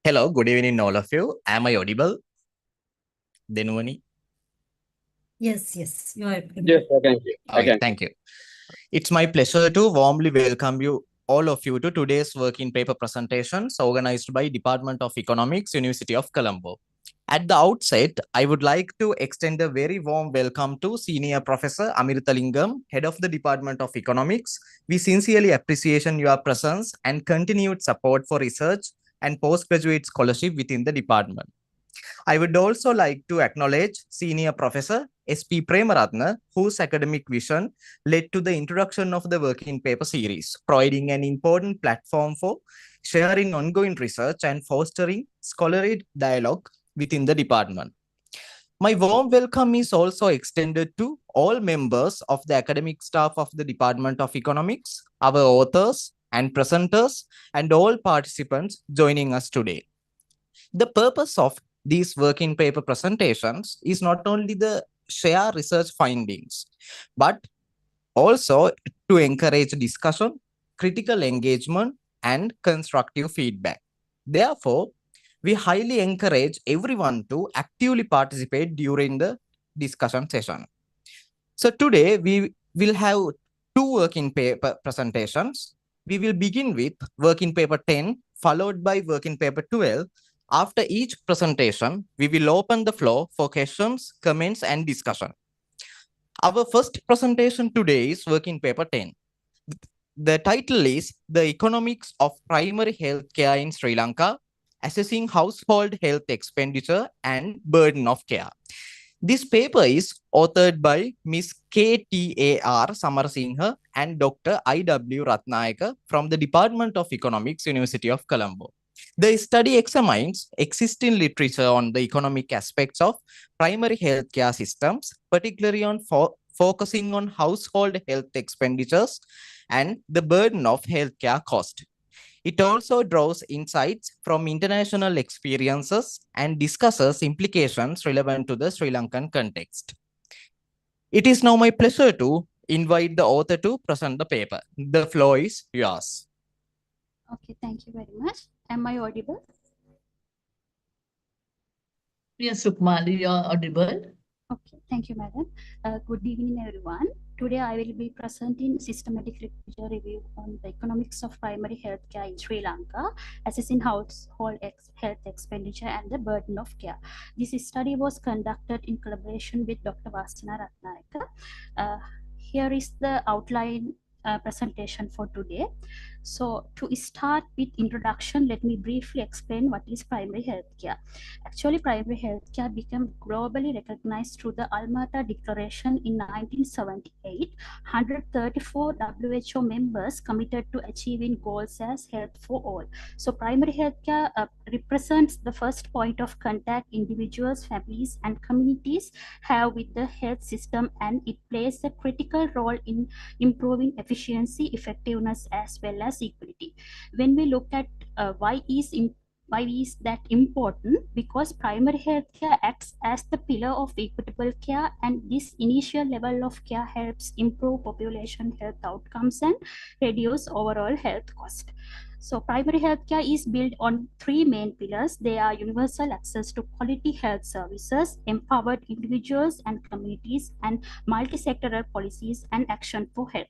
Hello, good evening, all of you. Am I audible? Denwani? Yes, you are. Yes, I can hear. Okay, thank you. It's my pleasure to warmly welcome you, all of you, to today's working paper presentations organized by Department of Economics, University of Colombo. At the outset, I would like to extend a very warm welcome to Senior Professor Amrithalingam, Head of the Department of Economics. We sincerely appreciate your presence and continued support for research and postgraduate scholarship within the department. I would also like to acknowledge Senior Professor S.P. Premaratna, whose academic vision led to the introduction of the working paper series, providing an important platform for sharing ongoing research and fostering scholarly dialogue within the department. My warm welcome is also extended to all members of the academic staff of the Department of Economics, our authors and presenters, and all participants joining us today. The purpose of these working paper presentations is not only the share research findings, but also to encourage discussion, critical engagement, and constructive feedback. Therefore, we highly encourage everyone to actively participate during the discussion session. So today we will have two working paper presentations. We will begin with working paper 10, followed by working paper 12. After each presentation, we will open the floor for questions, comments, and discussion. Our first presentation today is working paper 10. The title is The Economics of Primary Healthcare in Sri Lanka, Assessing Household Health Expenditure and Burden of Care. This paper is authored by Ms. K.T.A.R. Samarasinghe and Dr. I.W. Ratnayaka from the Department of Economics, University of Colombo. The study examines existing literature on the economic aspects of primary healthcare systems, particularly on focusing on household health expenditures and the burden of healthcare cost. It also draws insights from international experiences and discusses implications relevant to the Sri Lankan context. It is now my pleasure to invite the author to present the paper. The floor is yours. Okay, thank you very much. Am I audible? Yes, Sukmali, you are audible. Okay, thank you, madam. Good evening, everyone. Today, I will be presenting systematic literature review on the economics of primary healthcare in Sri Lanka, assessing household health expenditure and the burden of care. This study was conducted in collaboration with Dr. Vasana Ratnayaka. Here is the outline presentation for today. So to start with introduction, let me briefly explain what is primary healthcare. Actually, primary healthcare became globally recognized through the Alma-Ata Declaration in 1978. 134 WHO members committed to achieving goals as health for all. So primary healthcare represents the first point of contact individuals, families, and communities have with the health system, and it plays a critical role in improving efficiency, effectiveness, as well as equality. When we look at why is that important? Because primary health care acts as the pillar of equitable care, and this initial level of care helps improve population health outcomes and reduce overall health cost. So primary health care is built on three main pillars. They are universal access to quality health services, empowered individuals and communities, and multi-sectoral policies and action for health.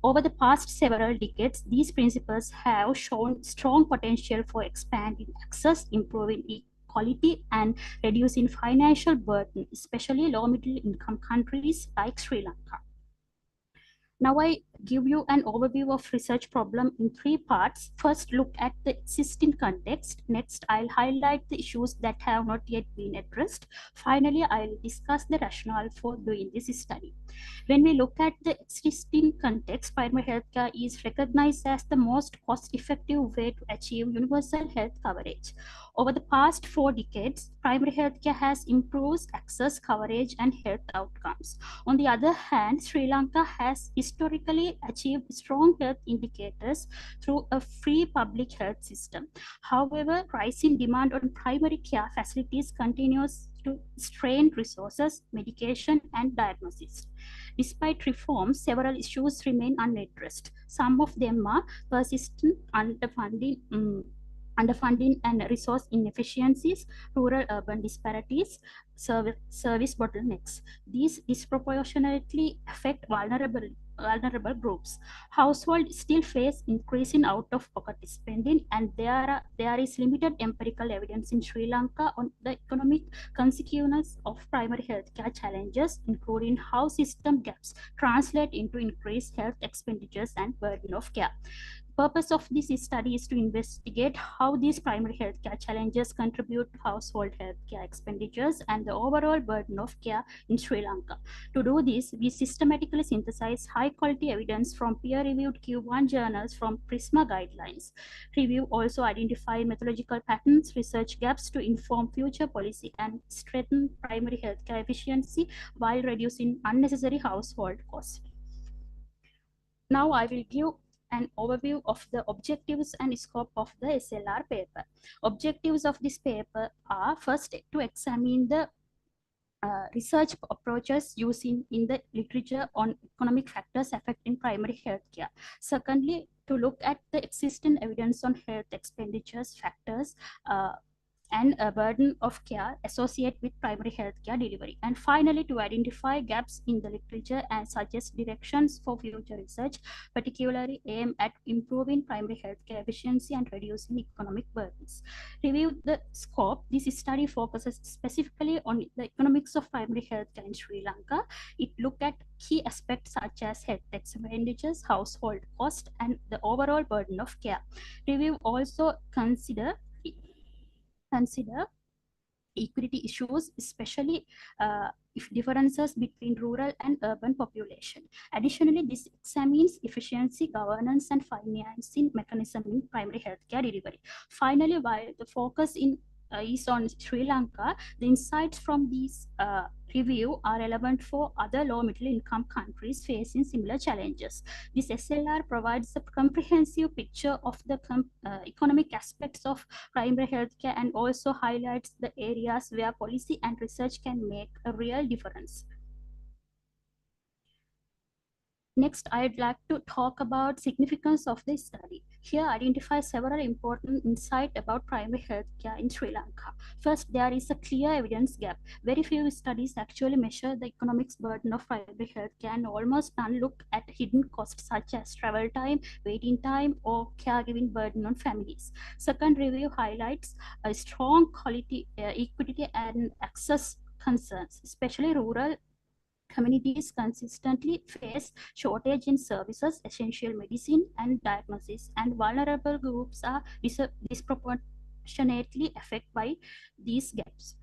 Over the past several decades, these principles have shown strong potential for expanding access, improving equality, and reducing financial burden, especially low-middle income countries like Sri Lanka. Now I give you an overview of research problem in three parts. First, look at the existing context. Next, I'll highlight the issues that have not yet been addressed. Finally, I'll discuss the rationale for doing this study. When we look at the existing context, primary healthcare is recognized as the most cost-effective way to achieve universal health coverage. Over the past 4 decades, primary healthcare has improved access, coverage, and health outcomes. On the other hand, Sri Lanka has historically achieved strong health indicators through a free public health system. However, rising demand on primary care facilities continues to strain resources, medication, and diagnosis. Despite reforms, several issues remain unaddressed. Some of them are persistent underfunding, underfunding and resource inefficiencies, rural-urban disparities, service bottlenecks. These disproportionately affect vulnerable groups. Households still face increasing out-of-pocket spending, and there is limited empirical evidence in Sri Lanka on the economic consequences of primary healthcare challenges, including how system gaps translate into increased health expenditures and burden of care. Purpose of this study is to investigate how these primary healthcare challenges contribute to household healthcare expenditures and the overall burden of care in Sri Lanka. To do this, we systematically synthesize high-quality evidence from peer-reviewed Q1 journals from PRISMA guidelines. Review also identify methodological patterns, research gaps to inform future policy and strengthen primary healthcare efficiency while reducing unnecessary household costs. Now I will give an overview of the objectives and scope of the SLR paper. Objectives of this paper are first to examine the research approaches used in the literature on economic factors affecting primary health care. Secondly, to look at the existing evidence on health expenditures factors and a burden of care associated with primary health care delivery. And finally, to identify gaps in the literature and suggest directions for future research, particularly aimed at improving primary health care efficiency and reducing economic burdens. Review the scope. This study focuses specifically on the economics of primary health care in Sri Lanka. It looked at key aspects such as health expenditures, household cost, and the overall burden of care. Review also consider equity issues, especially if differences between rural and urban population. Additionally, this examines efficiency, governance, and financing mechanism in primary healthcare delivery. Finally, while the focus is on Sri Lanka, the insights from these review are relevant for other low middle income countries facing similar challenges. This SLR provides a comprehensive picture of the economic aspects of primary healthcare and also highlights the areas where policy and research can make a real difference. Next, I'd like to talk about significance of this study. Here, identify several important insights about primary healthcare in Sri Lanka. First, there is a clear evidence gap. Very few studies actually measure the economics burden of primary healthcare, and almost none look at hidden costs such as travel time, waiting time, or caregiving burden on families. Second, review highlights a strong quality, equity, and access concerns, especially rural communities consistently face shortage in services, essential medicine, and diagnosis, and vulnerable groups are disproportionately affected by these gaps.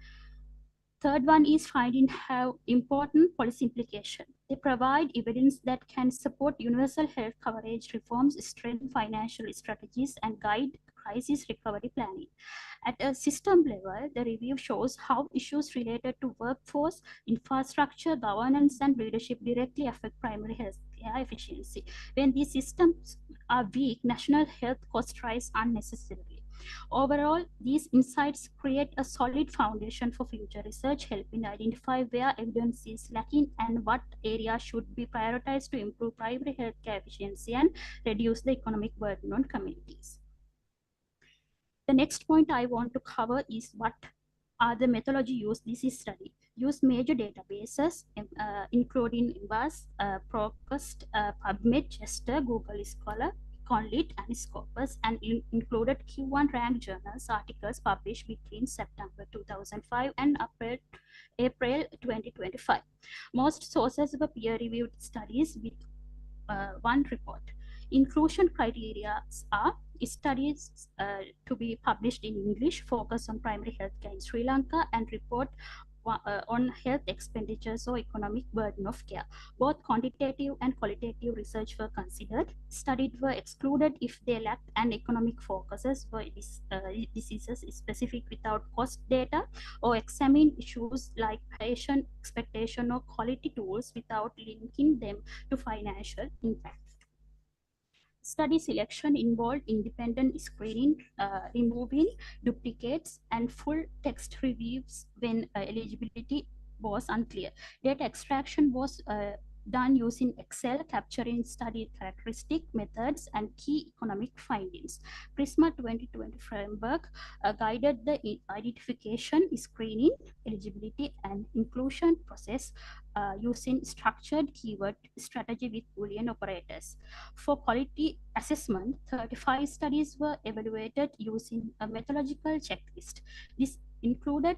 Third one is finding have important policy implication. They provide evidence that can support universal health coverage reforms, strengthen financial strategies, and guide crisis recovery planning. At a system level, the review shows how issues related to workforce, infrastructure, governance, and leadership directly affect primary health care efficiency. When these systems are weak, national health costs rise unnecessarily. Overall, these insights create a solid foundation for future research, helping identify where evidence is lacking and what areas should be prioritized to improve primary healthcare efficiency and reduce the economic burden on communities. The next point I want to cover is what are the methodology used this study. Use major databases, including IMBAS, ProQuest, PubMed, Chester, Google Scholar, Econlit, and Scopus, and included Q1 ranked journals articles published between September 2005 and April 2025. Most sources were peer-reviewed studies with one report. Inclusion criteria are studies to be published in English, focus on primary healthcare in Sri Lanka, and report on health expenditures or economic burden of care. Both quantitative and qualitative research were considered. Studies were excluded if they lacked an economic focuses for diseases specific without cost data, or examine issues like patient expectation or quality tools without linking them to financial impact. Study selection involved independent screening, removing duplicates, and full text reviews when eligibility was unclear. Data extraction was done using Excel, capturing study characteristic, methods, and key economic findings. PRISMA 2020 framework guided the identification, screening, eligibility, and inclusion process using structured keyword strategy with Boolean operators. For quality assessment, 35 studies were evaluated using a methodological checklist. This included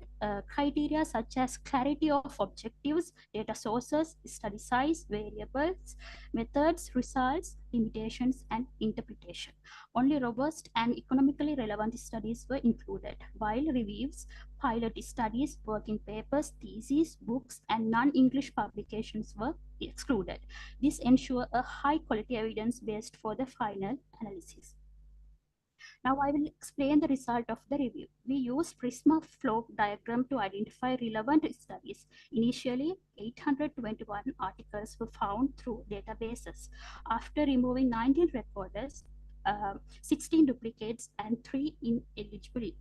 criteria such as clarity of objectives, data sources, study size, variables, methods, results, limitations, and interpretation. Only robust and economically relevant studies were included, while reviews, pilot studies, working papers, theses, books, and non-English publications were excluded. This ensured a high-quality evidence base for the final analysis. Now I will explain the result of the review. We used PRISMA flow diagram to identify relevant studies. Initially, 821 articles were found through databases. After removing 19 recorders, 16 duplicates, and 3 ineligible,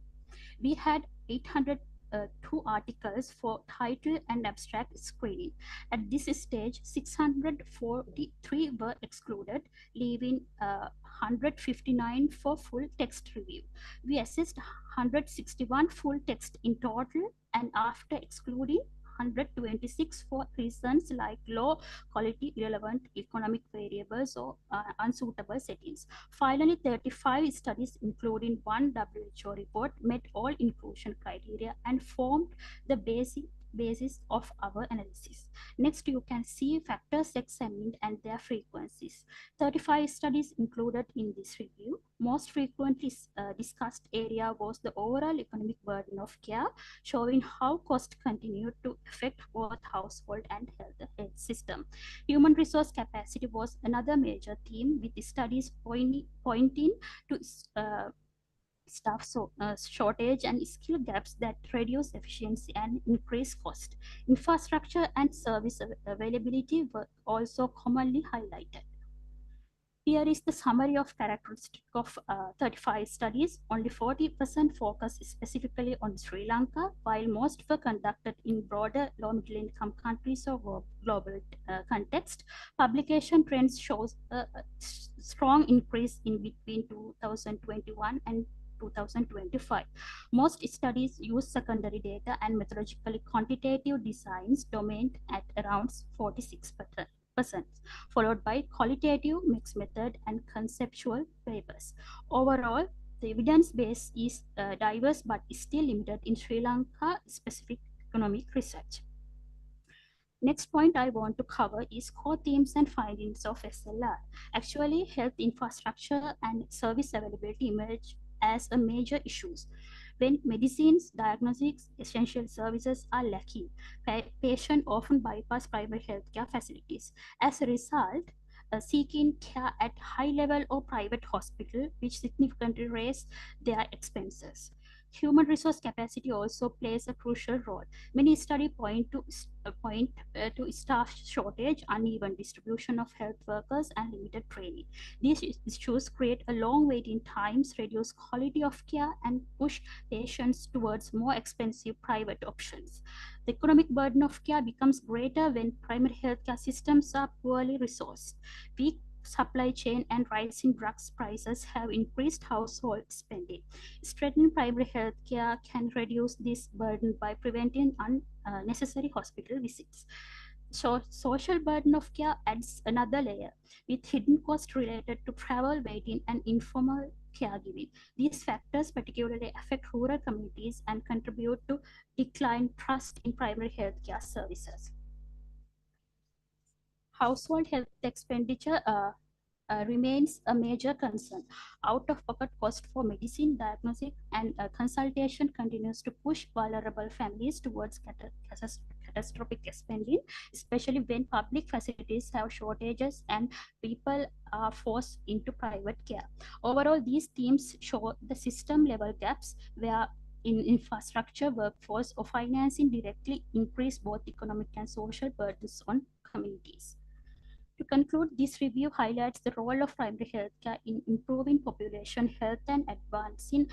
we had 802 articles for title and abstract screening. At this stage, 643 were excluded, leaving 159 for full text review. We assessed 161 full text in total, and after excluding 126 for reasons like low quality, irrelevant economic variables, or unsuitable settings. Finally, 35 studies, including one WHO report, met all inclusion criteria and formed the basis of our analysis. Next, you can see factors examined and their frequencies. 35 studies included in this review. Most frequently discussed area was the overall economic burden of care, showing how cost continued to affect both household and health system. Human resource capacity was another major theme, with the studies pointing to staff shortage and skill gaps that reduce efficiency and increase cost. Infrastructure and service availability were also commonly highlighted. Here is the summary of characteristics of 35 studies. Only 40% focus specifically on Sri Lanka, while most were conducted in broader low-middle income countries or global context. Publication trends shows a strong increase in between 2021 and 2025. Most studies use secondary data and methodologically quantitative designs domained at around 46%, followed by qualitative, mixed method, and conceptual papers. Overall, the evidence base is diverse but is still limited in Sri Lanka specific economic research. Next point I want to cover is core themes and findings of SLR. Actually, health infrastructure and service availability emerge as a major issues. When medicines, diagnostics, essential services are lacking, patients often bypass primary healthcare facilities. As a result, seeking care at high level or private hospital, which significantly raise their expenses. Human resource capacity also plays a crucial role. Many studies point to staff shortage, uneven distribution of health workers, and limited training. These issues create a long waiting times, reduce quality of care, and push patients towards more expensive private options. The economic burden of care becomes greater when primary healthcare systems are poorly resourced. Weak supply chain and rising drugs prices have increased household spending. Strengthening primary health care can reduce this burden by preventing unnecessary hospital visits. So social burden of care adds another layer, with hidden costs related to travel, waiting, and informal caregiving. These factors particularly affect rural communities and contribute to decline trust in primary healthcare services. Household health expenditure remains a major concern. Out-of-pocket cost for medicine, diagnostic, and consultation continues to push vulnerable families towards catastrophic spending, especially when public facilities have shortages and people are forced into private care. Overall, these themes show the system-level gaps where in infrastructure, workforce, or financing directly increase both economic and social burdens on communities. To conclude, this review highlights the role of primary healthcare in improving population health and advancing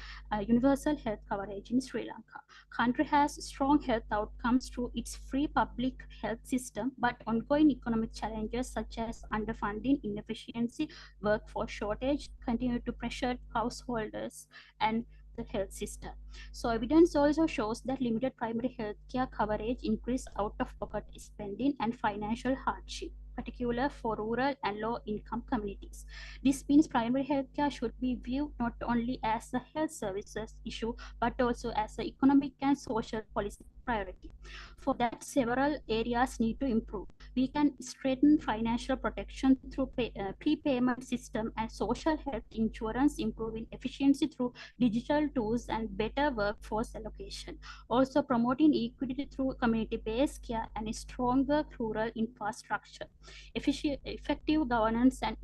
universal health coverage in Sri Lanka. Country has strong health outcomes through its free public health system, but ongoing economic challenges such as underfunding, inefficiency, workforce shortage continue to pressure householders and the health system. So evidence also shows that limited primary health care coverage increase out-of-pocket spending and financial hardship, particular for rural and low-income communities. This means primary health care should be viewed not only as a health services issue, but also as an economic and social policy priority. For that, several areas need to improve. We can strengthen financial protection through prepayment system and social health insurance, improving efficiency through digital tools and better workforce allocation. Also promoting equity through community-based care and a stronger rural infrastructure. Effective governance and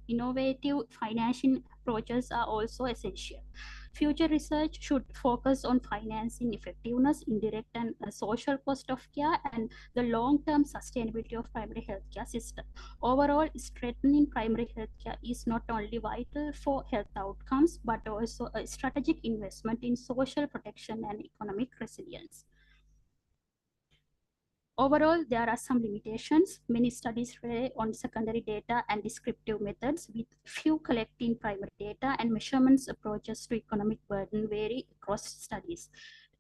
innovative financing approaches are also essential. Future research should focus on financing effectiveness, indirect and social cost of care, and the long-term sustainability of primary healthcare system. Overall, strengthening primary healthcare is not only vital for health outcomes, but also a strategic investment in social protection and economic resilience. Overall, there are some limitations. Many studies rely on secondary data and descriptive methods, with few collecting primary data, and measurements approaches to economic burden vary across studies.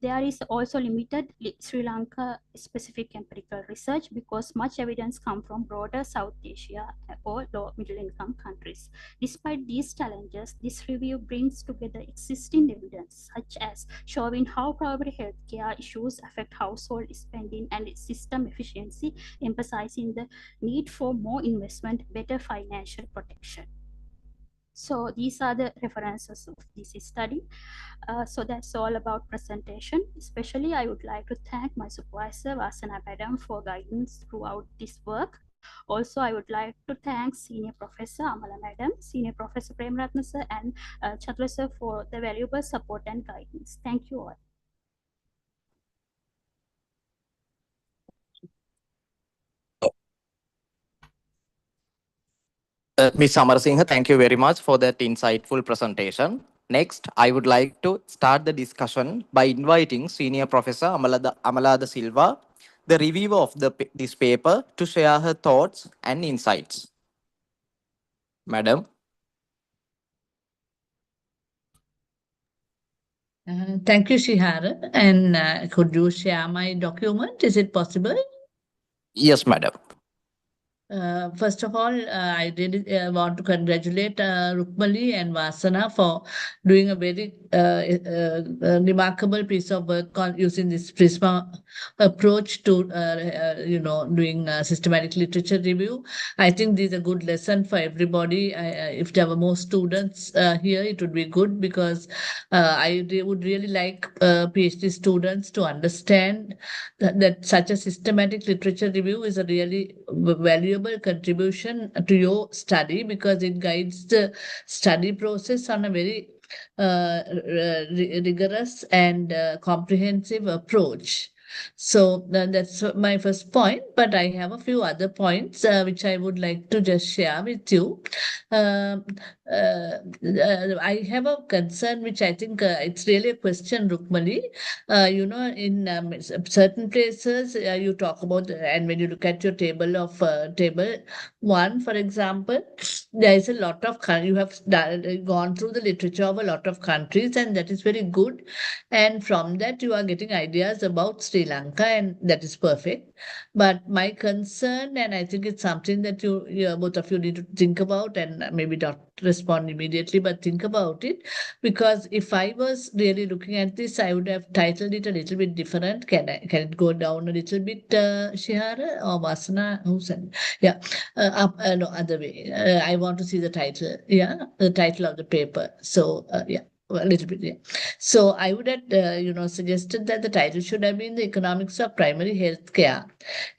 There is also limited Sri Lanka specific empirical research because much evidence comes from broader South Asia or low middle income countries. Despite these challenges, this review brings together existing evidence such as showing how primary healthcare issues affect household spending and system efficiency, emphasizing the need for more investment, better financial protection. So these are the references of this study. So that's all about presentation. Especially, I would like to thank my supervisor, Vasana Madam, for guidance throughout this work. Also, I would like to thank Senior Professor Amala Madam, Senior Professor Premratna sir, and Chatla sir for the valuable support and guidance. Thank you all. Ms. Amarasinghe, thank you very much for that insightful presentation. Next, I would like to start the discussion by inviting Senior Professor Amalada Silva, the reviewer of this paper, to share her thoughts and insights. Madam. Thank you, Shihara. And could you share my document? Is it possible? Yes, Madam. First of all, I really want to congratulate Rukmali and Vasana for doing a very remarkable piece of work on using this Prisma approach to, doing systematic literature review. I think this is a good lesson for everybody. If there were more students here, it would be good because I would really like PhD students to understand that such a systematic literature review is a really valuable contribution to your study because it guides the study process on a very rigorous and comprehensive approach. So that's my first point, but I have a few other points which I would like to just share with you. I have a concern which I think it's really a question, Rukmali. In certain places you talk about, and when you look at your table of table 1, for example, there is a lot of, you have gone through the literature of a lot of countries, and that is very good. And from that, you are getting ideas about Sri Lanka, and that is perfect. But my concern, and I think it's something that you both of you need to think about, and maybe not respond immediately, but think about it. Because if I was really looking at this, I would have titled it a little bit different. Can it go down a little bit, Shihara or Vasana? Who said? Yeah, no, other way. I want to see the title. Yeah, the title of the paper. So yeah. A little bit, yeah. So I would have, suggested that the title should have been The Economics of Primary Health Care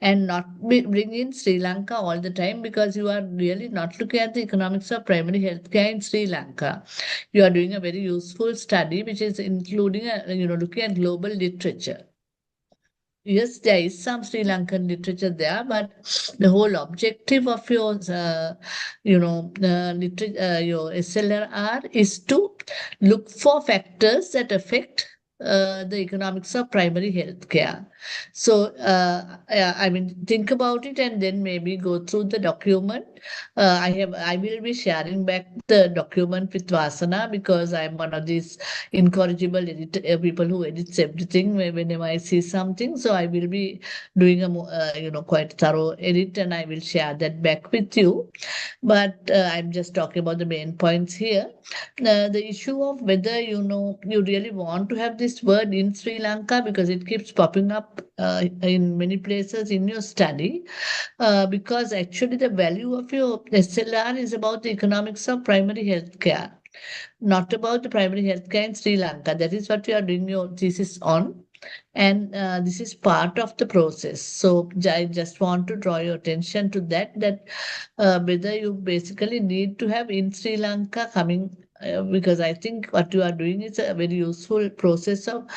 and not bring in Sri Lanka all the time because you are really not looking at the economics of primary health care in Sri Lanka. You are doing a very useful study, which is including, looking at global literature. yes, there is some Sri Lankan literature there, but the whole objective of your, your SLRR is to look for factors that affect the economics of primary health care. So, I mean, think about it and then maybe go through the document. I will be sharing back the document with Vasana because I'm one of these incorrigible people who edits everything whenever I see something. So I will be doing a quite thorough edit and I will share that back with you. But I'm just talking about the main points here. The issue of whether you really want to have this word in Sri Lanka because it keeps popping up in many places in your study. Because actually the value of your SLR is about the economics of primary health care, not about the primary healthcare in Sri Lanka. That is what you are doing your thesis on. And this is part of the process. So I just want to draw your attention to that whether you basically need to have in Sri Lanka coming, because I think what you are doing is a very useful process of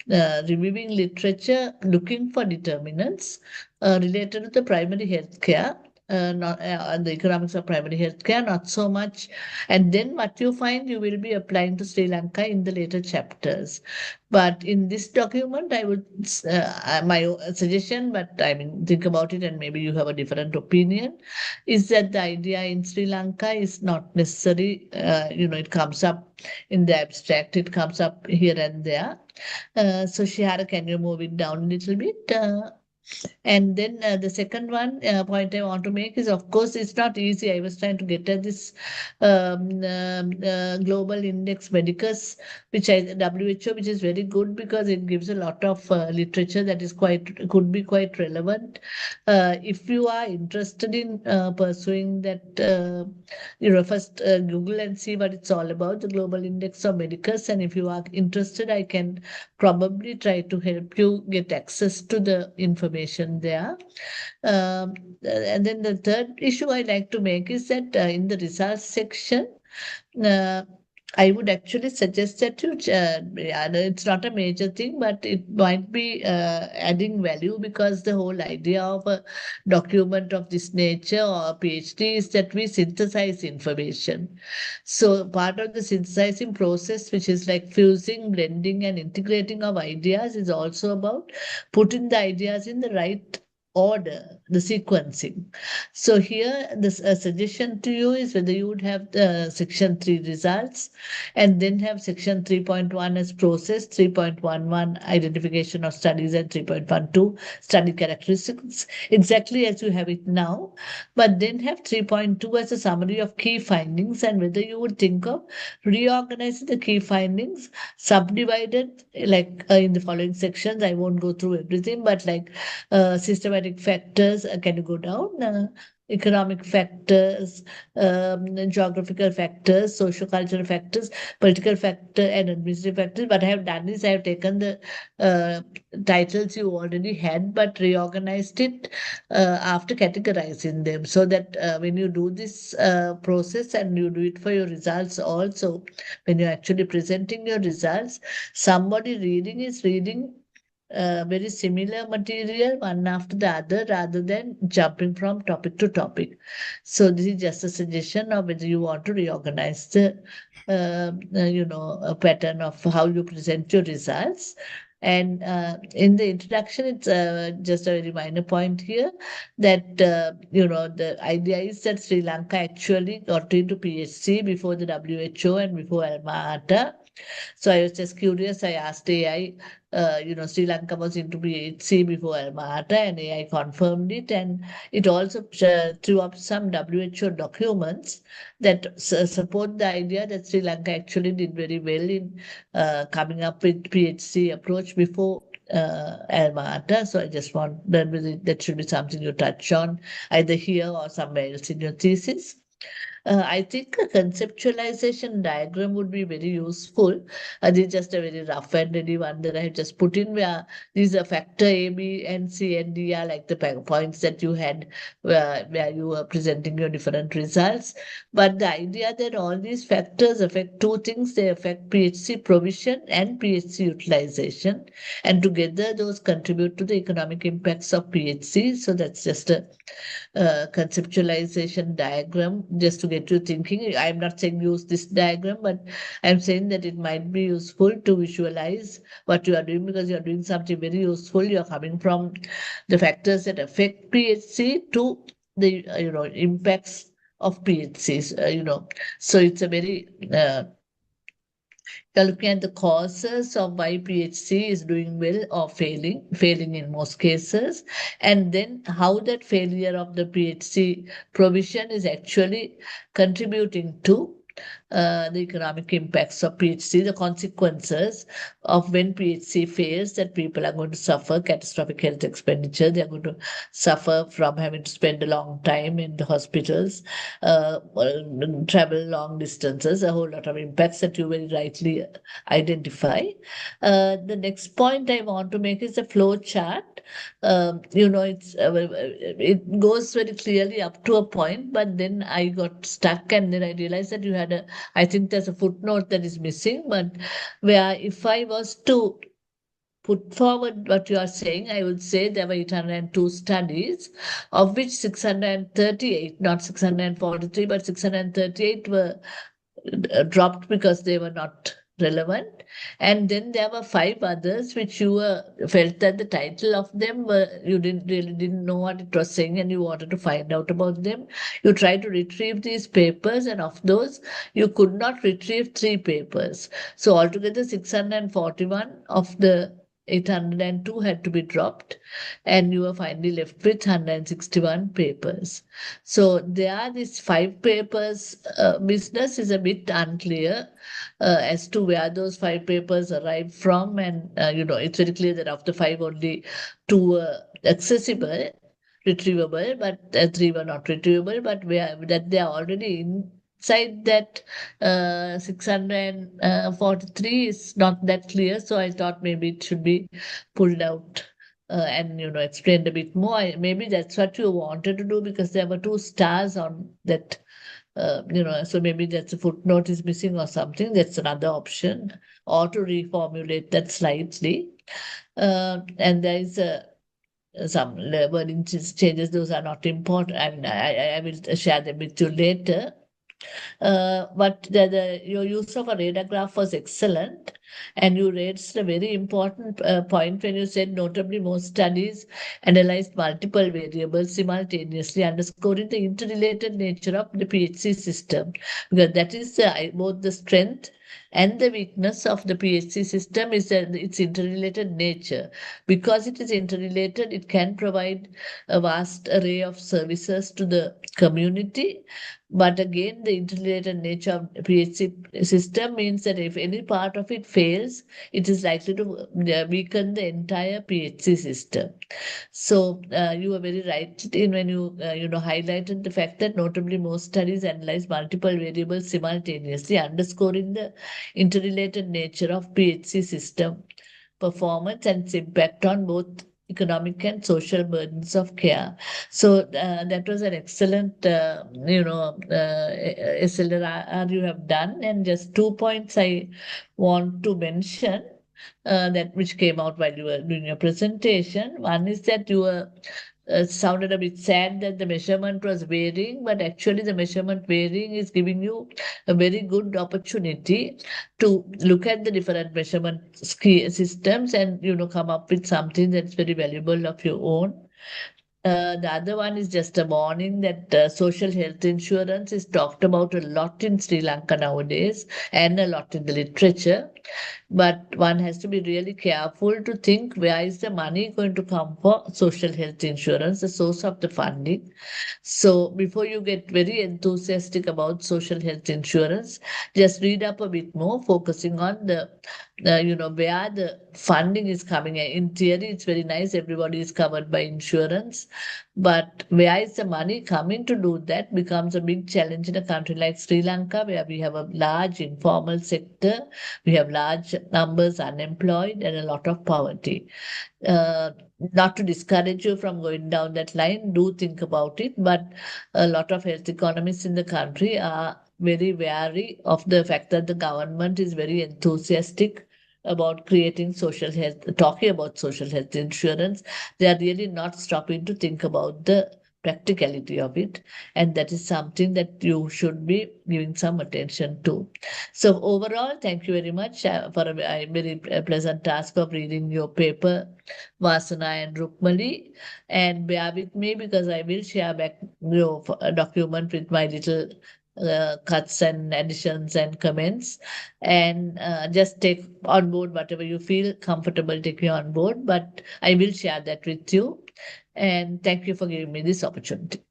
reviewing literature, looking for determinants related to the primary healthcare, not the economics of primary healthcare, not so much. And then what you find, you will be applying to Sri Lanka in the later chapters. But in this document, I would my suggestion, but I mean, think about it, and maybe you have a different opinion, is that the idea in Sri Lanka is not necessary. It comes up in the abstract, it comes up here and there. So Shihara, can you move it down a little bit? And then the second point I want to make is, of course, it's not easy. I was trying to get at this global index medicus, WHO, which is very good because it gives a lot of literature that is could be quite relevant. If you are interested in pursuing that, first Google and see what it's all about, the global index of medicus. And if you are interested, I can probably try to help you get access to the information there. And then the third issue I like to make is that in the results section, I would actually suggest that it's not a major thing, but it might be adding value because the whole idea of a document of this nature or a PhD is that we synthesize information. So part of the synthesizing process, which is like fusing, blending, and integrating of ideas, is also about putting the ideas in the right order, the sequencing. So here, this suggestion to you is whether you would have the section 3 results and then have section 3.1 as process, 3.11 identification of studies, and 3.12 study characteristics, exactly as you have it now. But then have 3.2 as a summary of key findings, and whether you would think of reorganizing the key findings, subdivided like in the following sections. I won't go through everything, but like systematic factors, can you go down? Economic factors, geographical factors, social-cultural factors, political factor, and administrative factors. What I have done is I have taken the titles you already had, but reorganized it after categorizing them, so that when you do this process and you do it for your results also, when you're actually presenting your results, somebody reading is reading very similar material one after the other rather than jumping from topic to topic. So this is just a suggestion of whether you want to reorganize the a pattern of how you present your results. And in the introduction, it's just a very minor point here that, the idea is that Sri Lanka actually got into PHC before the WHO and before Alma-Ata. So I was just curious. I asked AI, Sri Lanka was into PHC before Alma-Ata, and AI confirmed it. And it also threw up some WHO documents that support the idea that Sri Lanka actually did very well in coming up with PHC approach before Alma-Ata. So I just wondered whether that should be something you touch on either here or somewhere else in your thesis. I think a conceptualization diagram would be very useful. This is just a very rough and ready one that I have just put in, where these are factor A, B, and C, and D are like the points that you had where you were presenting your different results. But the idea that all these factors affect two things, they affect PHC provision and PHC utilization. And together those contribute to the economic impacts of PHC. So that's just a conceptualization diagram just to get you thinking. I'm not saying use this diagram, but I'm saying that it might be useful to visualize what you are doing, because you're doing something very useful. You're coming from the factors that affect PHC to the impacts of PHCs. So it's a very you're looking at the causes of why PHC is doing well or failing in most cases, and then how that failure of the PHC provision is actually contributing to the economic impacts of PHC, the consequences of when PHC fails, that people are going to suffer catastrophic health expenditure. They are going to suffer from having to spend a long time in the hospitals, travel long distances, a whole lot of impacts that you very rightly identify. The next point I want to make is the flow chart. It goes very clearly up to a point, but then I got stuck, and then I realized that you had I think there's a footnote that is missing, but where if I was to put forward what you are saying, I would say there were 802 studies, of which 638, not 643, but 638 were dropped because they were not relevant. And then there were 5 others which you felt that the title of them were, you didn't know what it was saying, and you wanted to find out about them. You tried to retrieve these papers, and of those you could not retrieve 3 papers. So altogether 641 of the 802 had to be dropped, and you were finally left with 161 papers. So there are these 5 papers. Business is a bit unclear as to where those 5 papers arrived from, and it's very clear that of the 5, only 2 were accessible, retrievable, but 3 were not retrievable. But that they are already inside that 643 is not that clear. So I thought maybe it should be pulled out and explained a bit more. Maybe that's what you wanted to do, because there were 2 stars on that. So maybe that's a footnote is missing or something. That's another option, or to reformulate that slightly. And there is some wording changes. Those are not important. I mean, I will share them with you later. But your use of a radar graph was excellent, and you raised a very important point when you said notably most studies analyzed multiple variables simultaneously, underscoring the interrelated nature of the PHC system, because that is both the strength and the weakness of the PHC system is its interrelated nature. Because it is interrelated, it can provide a vast array of services to the community. But again, the interrelated nature of the PHC system means that if any part of it fails, it is likely to weaken the entire PHC system. So you were very right in when you highlighted the fact that notably most studies analyze multiple variables simultaneously, underscoring the interrelated nature of PHC system performance and its impact on both economic and social burdens of care. So that was an excellent, SLR you have done. And just 2 points I want to mention that which came out while you were doing your presentation. One is that you were sounded a bit sad that the measurement was varying, but actually the measurement varying is giving you a very good opportunity to look at the different measurement systems and come up with something that's very valuable of your own. The other one is just a warning that social health insurance is talked about a lot in Sri Lanka nowadays and a lot in the literature. But one has to be really careful to think, where is the money going to come for social health insurance, the source of the funding. So before you get very enthusiastic about social health insurance, just read up a bit more, focusing on the where the funding is coming. In theory, it's very nice. Everybody is covered by insurance. But where is the money coming to do that becomes a big challenge in a country like Sri Lanka, where we have a large informal sector, we have large numbers unemployed, and a lot of poverty. Uh, Not to discourage you from going down that line, do think about it. But a lot of health economists in the country are very wary of the fact that the government is very enthusiastic about creating social health, talking about social health insurance. They are really not stopping to think about the practicality of it. And that is something that you should be giving some attention to. So overall, thank you very much for a very pleasant task of reading your paper, Vasana and Rukmali. And bear with me because I will share back your document with my little cuts and additions and comments. And just take on board whatever you feel comfortable taking on board. But I will share that with you. And thank you for giving me this opportunity.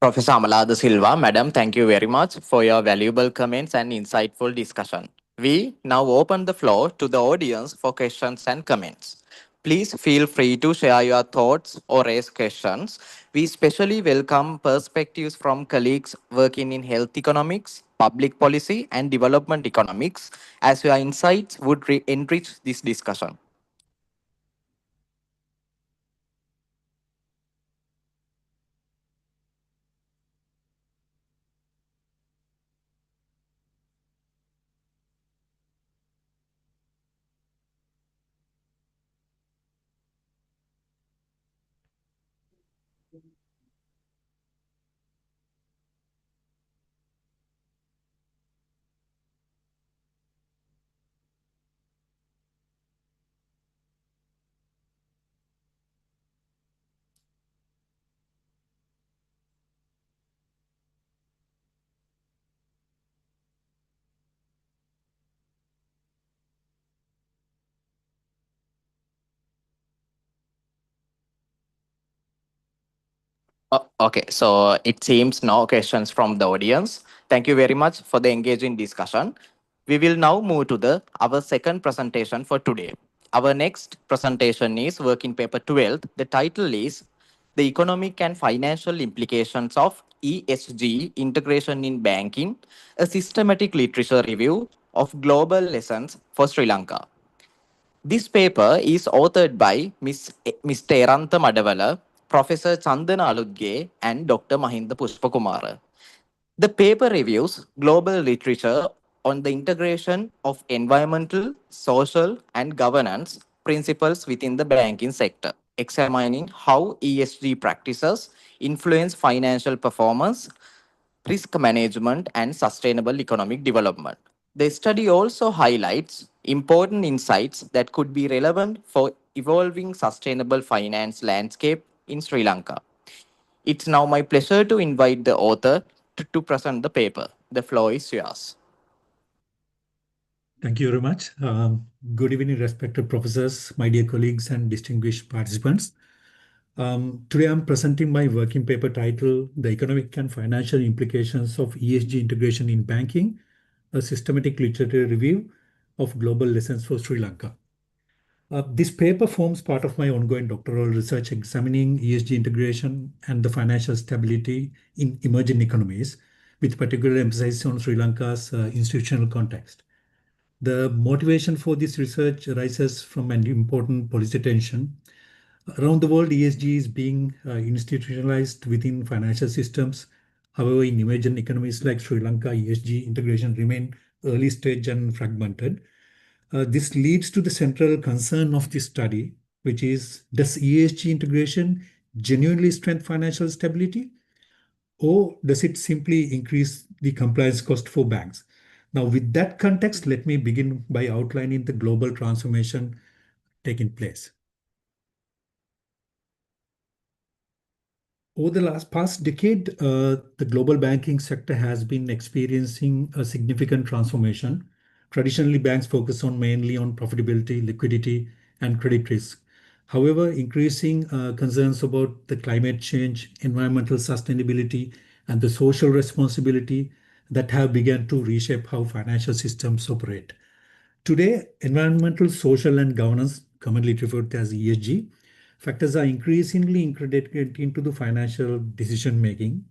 Professor Amalada Silva, Madam, thank you very much for your valuable comments and insightful discussion. We now open the floor to the audience for questions and comments. Please feel free to share your thoughts or raise questions. We especially welcome perspectives from colleagues working in health economics, public policy, and development economics, as your insights would enrich this discussion. Okay, so it seems no questions from the audience. Thank you very much for the engaging discussion. We will now move to our second presentation for today. Our next presentation is working paper 12. The title is The Economic and Financial Implications of ESG Integration in Banking, a systematic literature review of global lessons for Sri Lanka. This paper is authored by Mr. Erantha Madavala, Professor Chandana Aludge, and Dr. Mahinda Pushpakumara. The paper reviews global literature on the integration of environmental, social, and governance principles within the banking sector, examining how ESG practices influence financial performance, risk management, and sustainable economic development. The study also highlights important insights that could be relevant for evolving sustainable finance landscape in Sri Lanka. It's now my pleasure to invite the author to present the paper. The floor is yours. Thank you very much. Good evening, respected professors, my dear colleagues, and distinguished participants. Today, I'm presenting my working paper titled The Economic and Financial Implications of ESG Integration in Banking, a systematic literature review of global lessons for Sri Lanka. This paper forms part of my ongoing doctoral research examining ESG integration and the financial stability in emerging economies, with particular emphasis on Sri Lanka's institutional context. The motivation for this research arises from an important policy tension. Around the world, ESG is being institutionalized within financial systems. However, in emerging economies like Sri Lanka, ESG integration remain early stage and fragmented. This leads to the central concern of this study, which is, does ESG integration genuinely strengthen financial stability, or does it simply increase the compliance cost for banks? Now, with that context, let me begin by outlining the global transformation taking place. Over the past decade, the global banking sector has been experiencing a significant transformation. Traditionally, banks focus mainly on profitability, liquidity, and credit risk. However, increasing concerns about the climate change, environmental sustainability, and the social responsibility that have begun to reshape how financial systems operate. Today, environmental, social, and governance, commonly referred to as ESG, factors are increasingly integrated into the financial decision making.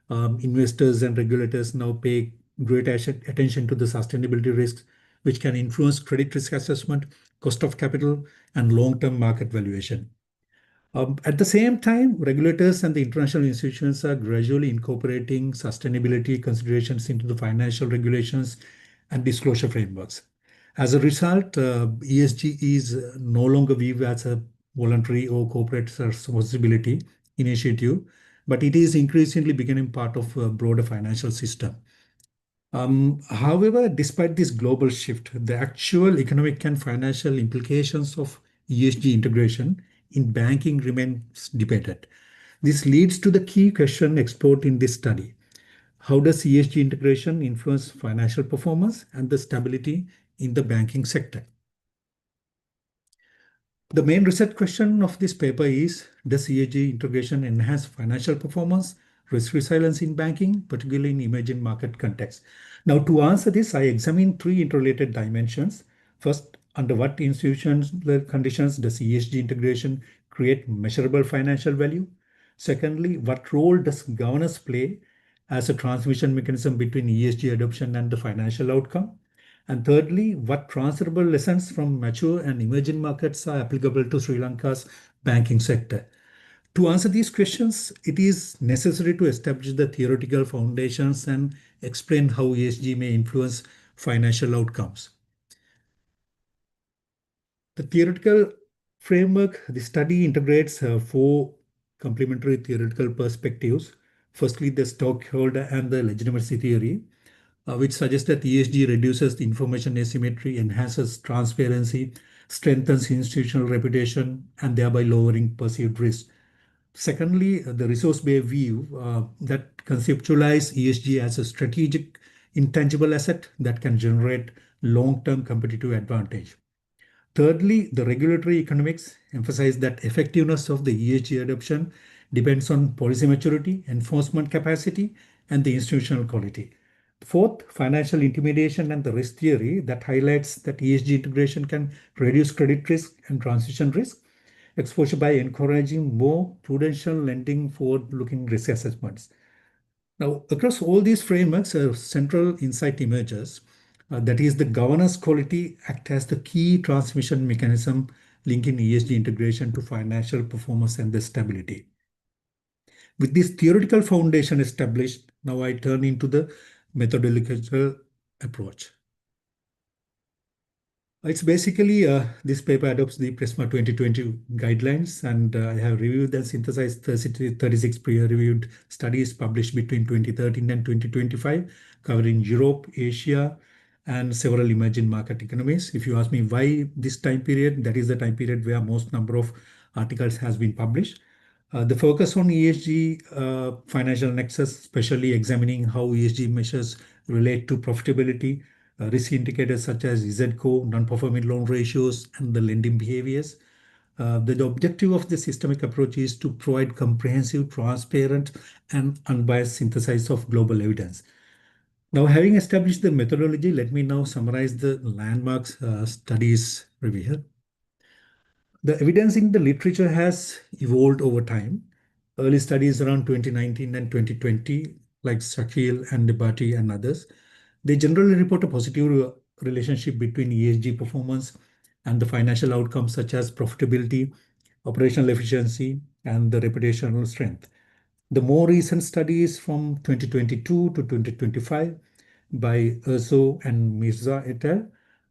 Investors and regulators now pay great attention to the sustainability risks, which can influence credit risk assessment, cost of capital, and long-term market valuation. At the same time, regulators and the international institutions are gradually incorporating sustainability considerations into the financial regulations and disclosure frameworks. As a result, ESG is no longer viewed as a voluntary or corporate responsibility initiative, but it is increasingly becoming part of a broader financial system. However, despite this global shift, the actual economic and financial implications of ESG integration in banking remains debated. This leads to the key question explored in this study. How does ESG integration influence financial performance and the stability in the banking sector? The main research question of this paper is, does ESG integration enhance financial performance, risk resilience in banking, particularly in emerging market context? Now, to answer this, I examined three interrelated dimensions. First, under what institutional conditions does ESG integration create measurable financial value? Secondly, what role does governance play as a transmission mechanism between ESG adoption and the financial outcome? And thirdly, what transferable lessons from mature and emerging markets are applicable to Sri Lanka's banking sector? To answer these questions, it is necessary to establish the theoretical foundations and explain how ESG may influence financial outcomes. The theoretical framework, the study integrates four complementary theoretical perspectives. Firstly, the stockholder and the legitimacy theory, which suggests that ESG reduces the information asymmetry, enhances transparency, strengthens institutional reputation, and thereby lowering perceived risk. Secondly, the resource-based view that conceptualizes ESG as a strategic intangible asset that can generate long-term competitive advantage. Thirdly, the regulatory economics emphasize that effectiveness of the ESG adoption depends on policy maturity, enforcement capacity, and the institutional quality. Fourth, financial intimidation and the risk theory that highlights that ESG integration can reduce credit risk and transition risk exposure by encouraging more prudential lending, forward-looking risk assessments. Now, across all these frameworks, a central insight emerges, that is the governance quality act as the key transmission mechanism linking ESG integration to financial performance and the stability. With this theoretical foundation established, now I turn into the methodological approach. It's basically, this paper adopts the PRESMA 2020 guidelines, and I have reviewed and synthesized 36 peer-reviewed studies published between 2013 and 2025, covering Europe, Asia, and several emerging market economies. If you ask me why this time period, that is the time period where most number of articles has been published. The focus on ESG financial nexus, especially examining how ESG measures relate to profitability, risk indicators such as ZCO, non-performing loan ratios, and the lending behaviors. The objective of the systemic approach is to provide comprehensive, transparent, and unbiased synthesis of global evidence. Now, having established the methodology, let me now summarize the landmarks studies review here. The evidence in the literature has evolved over time. Early studies around 2019 and 2020, like Shakil and Debati and others, they generally report a positive relationship between ESG performance and the financial outcomes such as profitability, operational efficiency, and the reputational strength. The more recent studies from 2022 to 2025 by Urso and Mirza et al.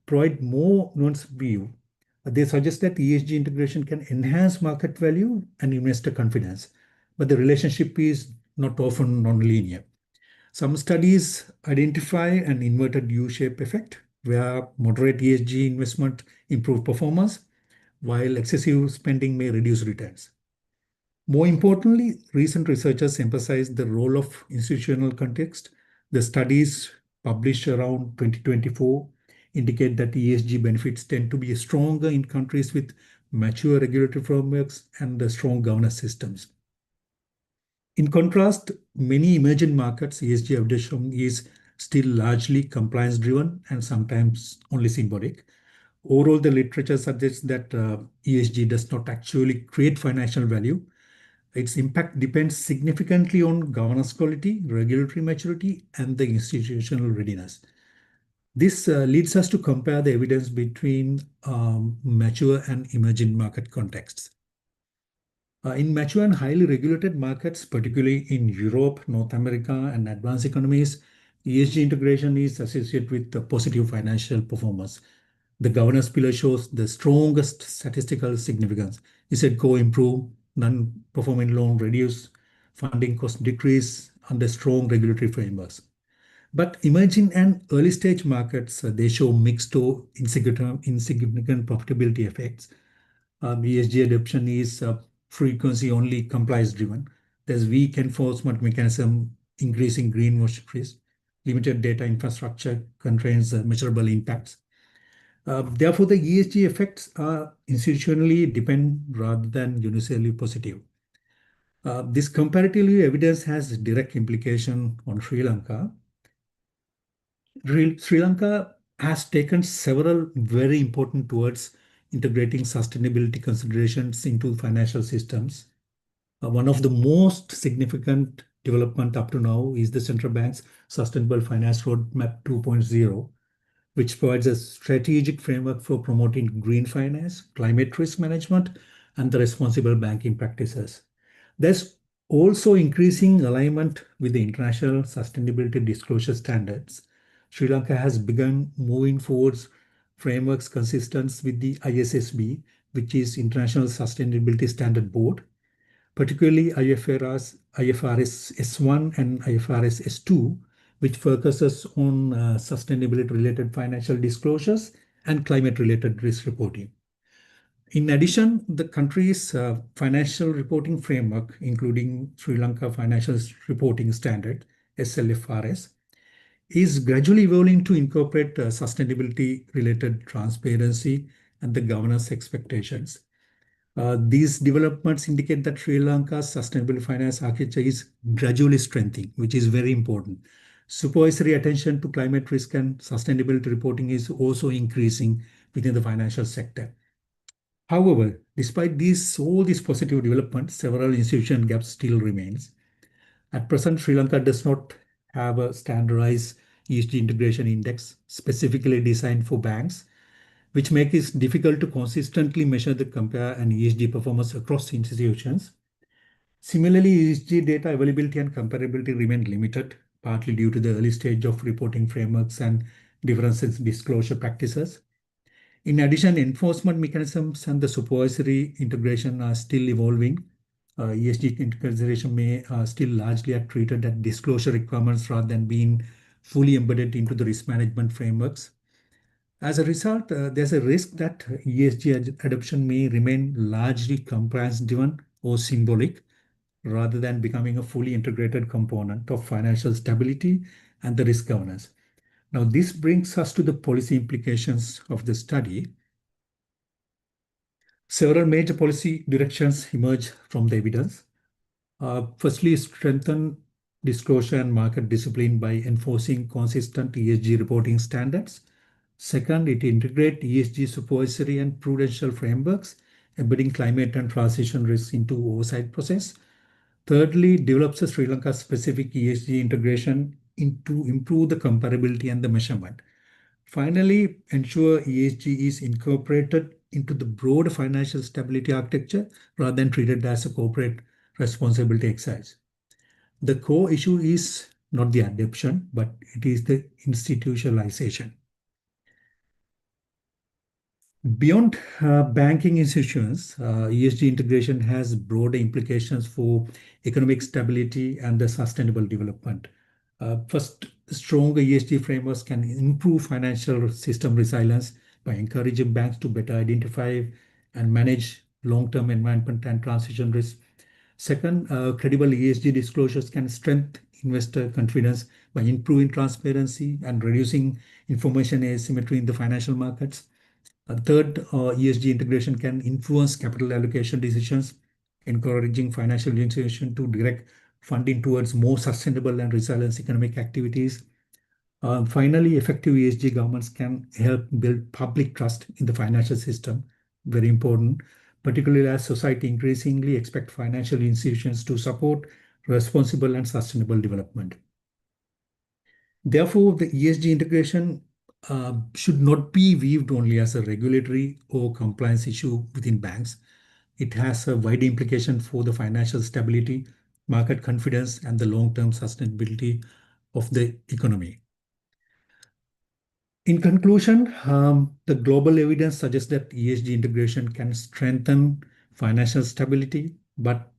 Provide more nuanced view. They suggest that ESG integration can enhance market value and investor confidence, but the relationship is not often non-linear. Some studies identify an inverted U-shaped effect, where moderate ESG investment improve performance, while excessive spending may reduce returns. More importantly, recent researchers emphasize the role of institutional context. The studies published around 2024 indicate that ESG benefits tend to be stronger in countries with mature regulatory frameworks and strong governance systems. In contrast, many emerging markets, ESG adoption is still largely compliance-driven and sometimes only symbolic. Overall, the literature suggests that ESG does not actually create financial value. Its impact depends significantly on governance quality, regulatory maturity, and the institutional readiness. This leads us to compare the evidence between mature and emerging market contexts. In mature and highly regulated markets, particularly in Europe, North America, and advanced economies, ESG integration is associated with positive financial performance. The governance pillar shows the strongest statistical significance. ESG improve, non-performing loan reduce, funding cost decrease under strong regulatory frameworks. But emerging and early stage markets, they show mixed to insignificant profitability effects. ESG adoption is frequency only compliance driven. There's weak enforcement mechanism, increasing greenwash risk, limited data infrastructure contains measurable impacts. Therefore, the ESG effects are institutionally dependent rather than universally positive. This comparatively evidence has direct implication on Sri Lanka. Sri Lanka has taken several very important towards integrating sustainability considerations into financial systems. One of the most significant development up to now is the central bank's Sustainable Finance Roadmap 2.0, which provides a strategic framework for promoting green finance, climate risk management, and the responsible banking practices. There's also increasing alignment with the international sustainability disclosure standards. Sri Lanka has begun moving towards frameworks consistent with the ISSB, which is International Sustainability Standard Board, particularly IFRS S1 and IFRS S2, which focuses on sustainability-related financial disclosures and climate-related risk reporting. In addition, the country's financial reporting framework, including Sri Lanka Financial Reporting Standard, SLFRS, is gradually evolving to incorporate sustainability-related transparency and the governance expectations. These developments indicate that Sri Lanka's sustainable finance architecture is gradually strengthening, which is very important. Supervisory attention to climate risk and sustainability reporting is also increasing within the financial sector. However, despite all these positive developments, several institutional gaps still remains. At present, Sri Lanka does not have a standardized ESG integration index specifically designed for banks, which makes it difficult to consistently measure the compare and ESG performance across institutions. Similarly, ESG data availability and comparability remain limited, partly due to the early stage of reporting frameworks and differences in disclosure practices. In addition, enforcement mechanisms and the supervisory integration are still evolving. ESG integration may still largely are treated as disclosure requirements rather than being fully embedded into the risk management frameworks. As a result, there's a risk that ESG adoption may remain largely compliance-driven or symbolic, rather than becoming a fully integrated component of financial stability and the risk governance. Now, this brings us to the policy implications of the study. Several major policy directions emerge from the evidence. Firstly, strengthen disclosure and market discipline by enforcing consistent ESG reporting standards. Second, it integrates ESG supervisory and prudential frameworks, embedding climate and transition risks into oversight process. Thirdly, develops a Sri Lanka specific ESG integration to improve the comparability and the measurement. Finally, ensure ESG is incorporated into the broader financial stability architecture rather than treated as a corporate responsibility exercise. The core issue is not the adoption, but it is the institutionalization. Beyond banking institutions, ESG integration has broader implications for economic stability and the sustainable development. First, stronger ESG frameworks can improve financial system resilience by encouraging banks to better identify and manage long-term environment and transition risks. Second, credible ESG disclosures can strengthen investor confidence by improving transparency and reducing information asymmetry in the financial markets. Third, ESG integration can influence capital allocation decisions, encouraging financial institutions to direct funding towards more sustainable and resilient economic activities. Finally, effective ESG governments can help build public trust in the financial system. Very important, particularly as society increasingly expect financial institutions to support responsible and sustainable development. Therefore, the ESG integration should not be viewed only as a regulatory or compliance issue within banks. It has a wide implication for the financial stability, market confidence, and the long-term sustainability of the economy. In conclusion, the global evidence suggests that ESG integration can strengthen financial stability, but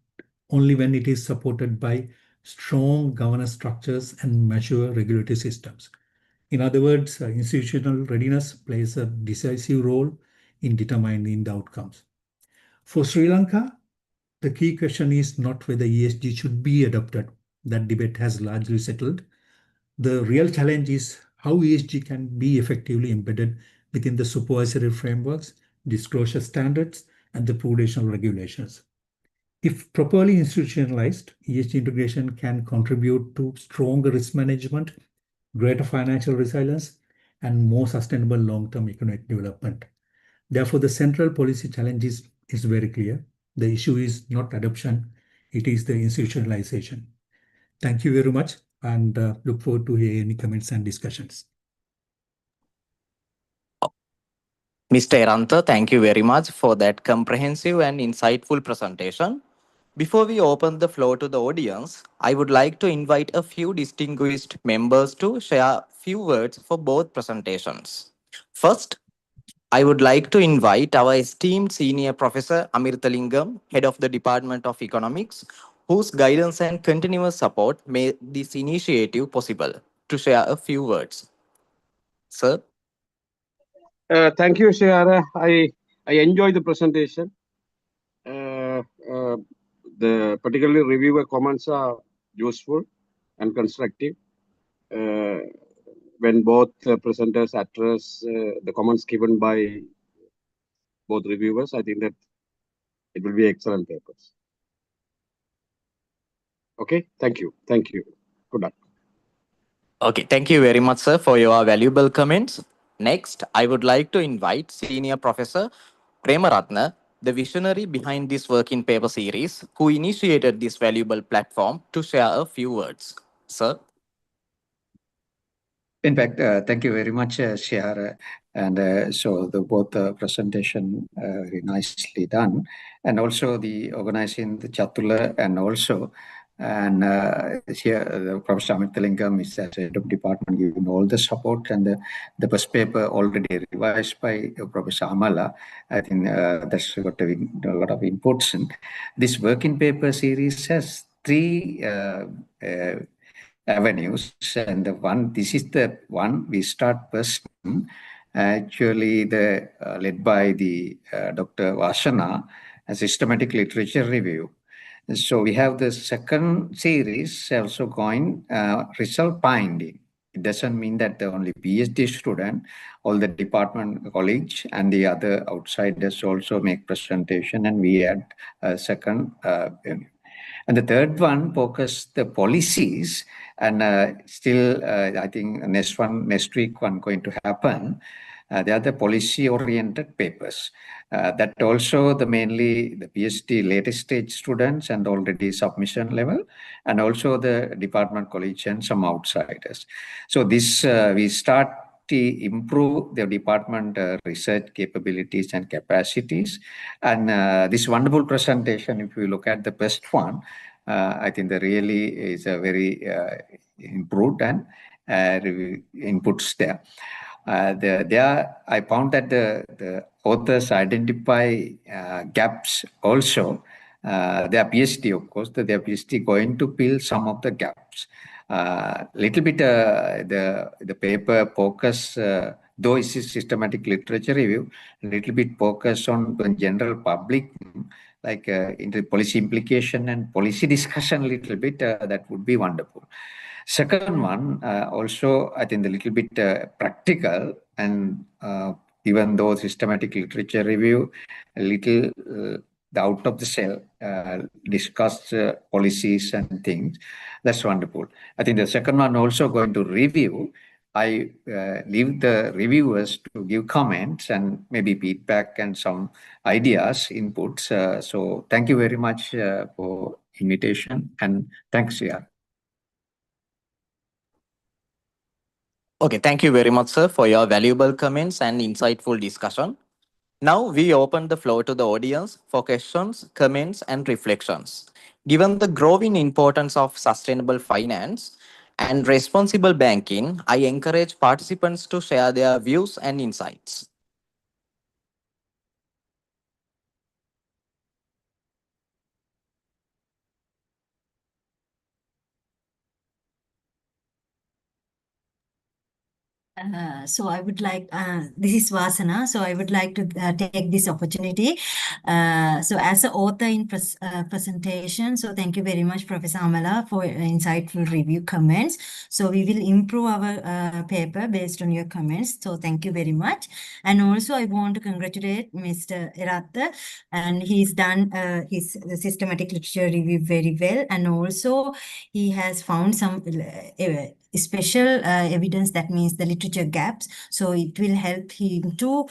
only when it is supported by strong governance structures and mature regulatory systems. In other words, institutional readiness plays a decisive role in determining the outcomes. For Sri Lanka, the key question is not whether ESG should be adopted. That debate has largely settled. The real challenge is how ESG can be effectively embedded within the supervisory frameworks, disclosure standards, and the prudential regulations. If properly institutionalized, ESG integration can contribute to stronger risk management, greater financial resilience, and more sustainable long-term economic development. Therefore, the central policy challenge is very clear. The issue is not adoption, it is the institutionalization. Thank you very much, and look forward to hear any comments and discussions. Mr. Erantha, thank you very much for that comprehensive and insightful presentation. Before we open the floor to the audience, I would like to invite a few distinguished members to share a few words for both presentations. First, I would like to invite our esteemed Senior Professor Amirthalingam, Head of the Department of Economics, whose guidance and continuous support made this initiative possible, to share a few words. Sir? Thank you, Shehara. I enjoyed the presentation. The particularly reviewer comments are useful and constructive. When both presenters address the comments given by both reviewers, I think that it will be excellent papers. Okay, thank you. Thank you. Good luck. Okay, thank you very much, sir, for your valuable comments. Next, I would like to invite Senior Professor Premaratna, the visionary behind this working paper series, who initiated this valuable platform, to share a few words. Sir? In fact, thank you very much, Shehara. And so the both presentation very nicely done, and also the organizing the Chatula, and also here Professor Amirthalingam is as head of department giving all the support, and the first paper already revised by Professor Amala. I think that's got a lot of inputs. And this working paper series has three avenues, and this is the one we start first. Actually, the led by the Dr. Vashana, a systematic literature review. So we have the second series also going result finding. It doesn't mean that the only PhD student, all the department colleagues and the other outsiders also make presentation, and we add a second. And the third one focus the policies, and still I think next week one going to happen. They are the policy-oriented papers. That also mainly the PhD latest stage students and already submission level, and also the department colleagues and some outsiders. So this we start to improve the department research capabilities and capacities. And this wonderful presentation, if you look at the first one, I think that really is a very improved and inputs there. I found that the authors identify gaps also. Their PhD, of course, their PhD going to fill some of the gaps. Little bit the paper focus, though it's a systematic literature review, a little bit focus on the general public, like into policy implication and policy discussion a little bit, that would be wonderful. Second one, also I think a little bit practical, and even though systematic literature review, a little out of the cell, discuss policies and things. That's wonderful. I think the second one also going to review I leave the reviewers to give comments and maybe feedback and some ideas, inputs. So thank you very much for invitation, and thanks, yeah. Okay, thank you very much, sir, for your valuable comments and insightful discussion. Now we open the floor to the audience for questions, comments, and reflections. Given the growing importance of sustainable finance and responsible banking, I encourage participants to share their views and insights. So I would like, this is Vasana, so I would like to take this opportunity. So as an author in presentation, so thank you very much, Professor Amala, for insightful review comments. So we will improve our paper based on your comments. So thank you very much. And also I want to congratulate Mr. Eratta, and he's done his systematic literature review very well. And also he has found some special evidence, that means the literature gaps, so it will help him to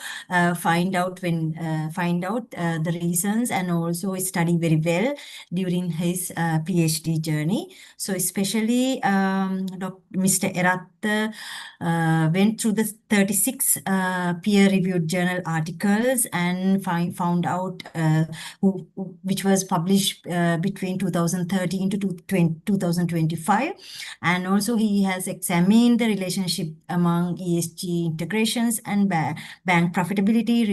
find out the reasons, and also study very well during his PhD journey. So especially Mr. Eratta went through the 36 peer-reviewed journal articles and found out which was published between 2013 to 2025, and also he has examined the relationship among ESG integrations and bank profitability,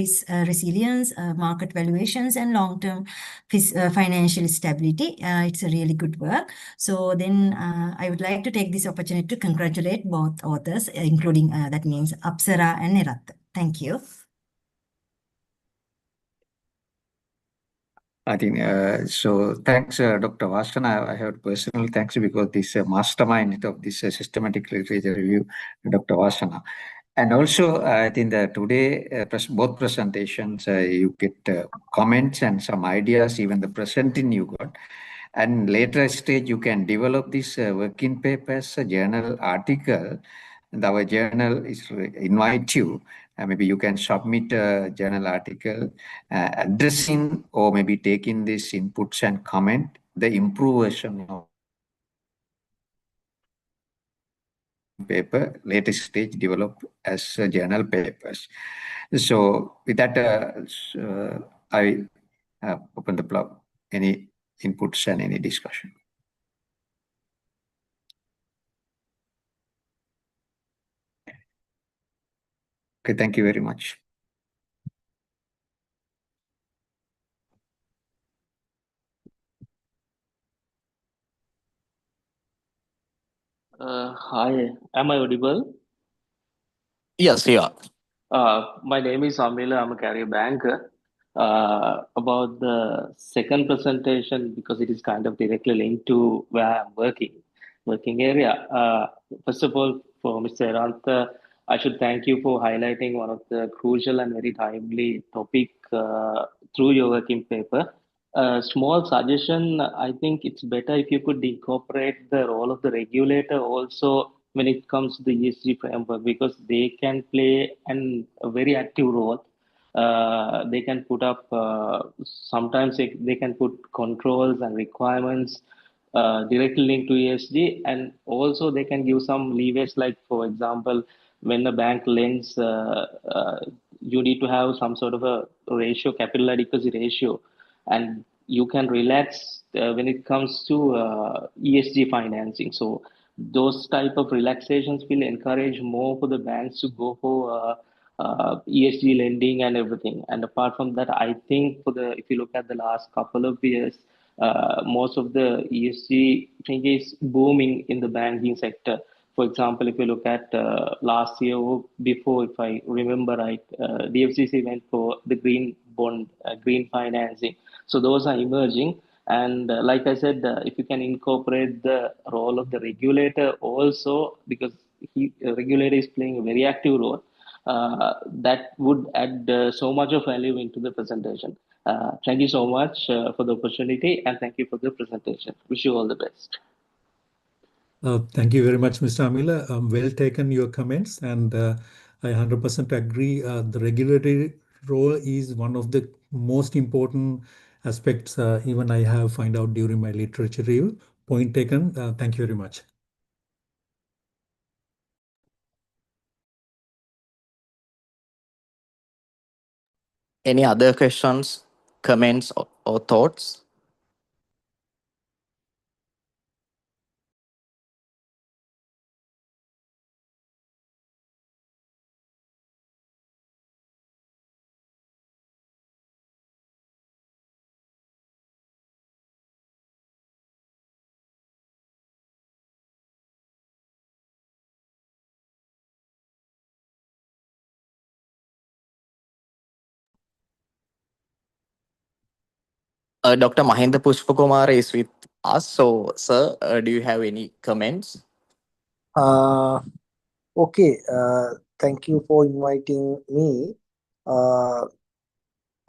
resilience, market valuations, and long-term financial stability. It's a really good work. So then I would like to take this opportunity to congratulate both authors, including that means Apsara and Eratta. Thank you. I think so. Thanks, Dr. Vasana. I have personal thanks because this mastermind of this systematic literature review, Dr. Vasana. And also, I think that today, both presentations, you get comments and some ideas, even the presenting you got. And later stage, you can develop this working papers, journal article. And our journal is invite you. Maybe you can submit a journal article addressing or maybe taking these inputs and comment the improved version of paper, latest stage develop as journal papers. So with that, I open the floor. Any inputs and any discussion? Okay, thank you very much. Hi, am I audible? Yes, you are. My name is Amila. I'm a career banker. About the second presentation, because it is kind of directly linked to where I'm working area. First of all, for Mr. Eranta, I should thank you for highlighting one of the crucial and very timely topic through your working paper. Small suggestion, I think it's better if you could incorporate the role of the regulator also when it comes to the ESG framework, because they can play a very active role. They can put up, sometimes they can put controls and requirements directly linked to ESG, and also they can give some leeways, like, for example, when the bank lends, you need to have some sort of a ratio, capital adequacy ratio, and you can relax when it comes to ESG financing. So those type of relaxations will encourage more for the banks to go for ESG lending and everything. And apart from that, I think if you look at the last couple of years, most of the ESG thing is booming in the banking sector. For example, if you look at last year or before, if I remember right, DFCC went for the green bond, green financing. So those are emerging. And like I said, if you can incorporate the role of the regulator also, because regulator is playing a very active role, that would add so much of value into the presentation. Thank you so much for the opportunity, and thank you for the presentation. Wish you all the best. Thank you very much, Mr. Amila. Well taken your comments, and I 100% agree. The regulatory role is one of the most important aspects. Even I have find out during my literature review. Point taken. Thank you very much. Any other questions, comments, or thoughts? Dr. Mahinda Pushpakumar is with us. So, sir, do you have any comments? Okay, thank you for inviting me. Uh,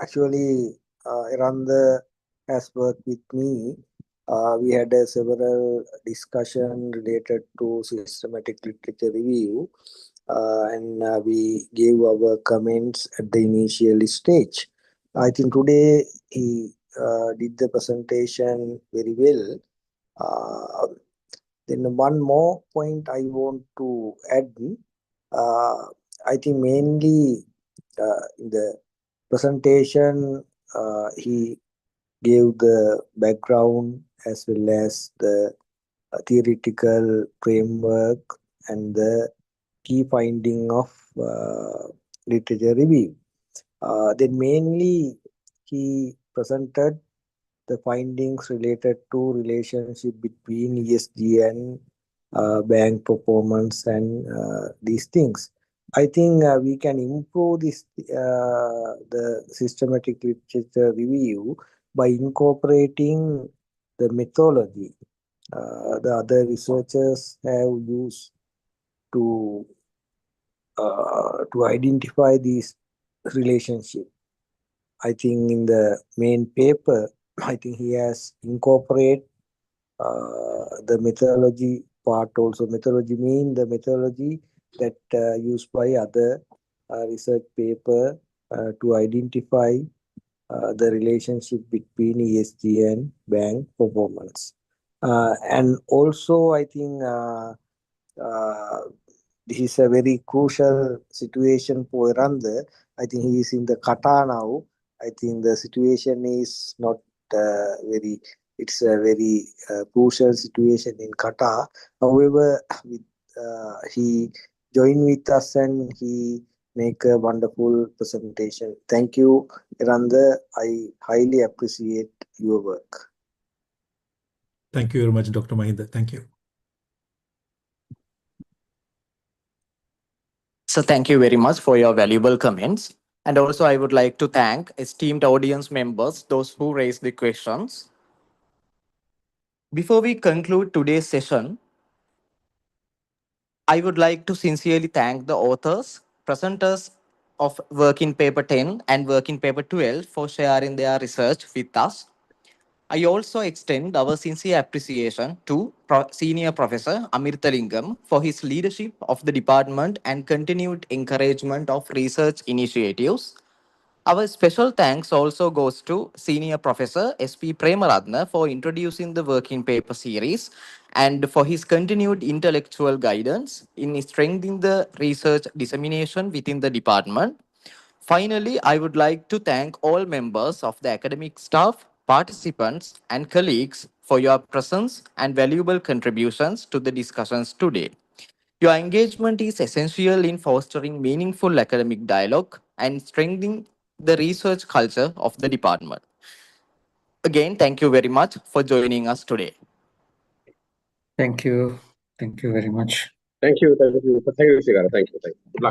Actually, Iranda has worked with me. We had several discussion related to systematic literature review, and we gave our comments at the initial stage. I think today he did the presentation very well. Then one more point I want to add. Uh, I think mainly in the presentation, he gave the background as well as the theoretical framework and the key finding of literature review. Then mainly he presented the findings related to relationship between ESG and bank performance and these things. I think we can improve this the systematic literature review by incorporating the methodology the other researchers have used to identify these relationships. I think in the main paper, I think he has incorporated the methodology part also. Methodology mean the methodology that used by other research paper to identify the relationship between ESG and bank performance. And also, I think this is a very crucial situation for Iranda. I think he is in the Qatar now. I think the situation is not very. It's a very crucial situation in Qatar. However, with, he joined with us and he make a wonderful presentation. Thank you, Iranda. I highly appreciate your work. Thank you very much, Dr. Mahinda. Thank you. So, thank you very much for your valuable comments. And also, I would like to thank esteemed audience members, those who raised the questions. Before we conclude today's session, I would like to sincerely thank the authors, presenters of Working Paper 10 and Working Paper 12 for sharing their research with us. I also extend our sincere appreciation to Senior Professor Amirthalingam for his leadership of the department and continued encouragement of research initiatives. Our special thanks also goes to Senior Professor S.P. Premaratna for introducing the working paper series and for his continued intellectual guidance in strengthening the research dissemination within the department. Finally, I would like to thank all members of the academic staff, participants, and colleagues for your presence and valuable contributions to the discussions today. Your engagement is essential in fostering meaningful academic dialogue and strengthening the research culture of the department. Again, thank you very much for joining us today. Thank you. Thank you very much. Thank you. Thank you, Sigara. Thank you. Good luck.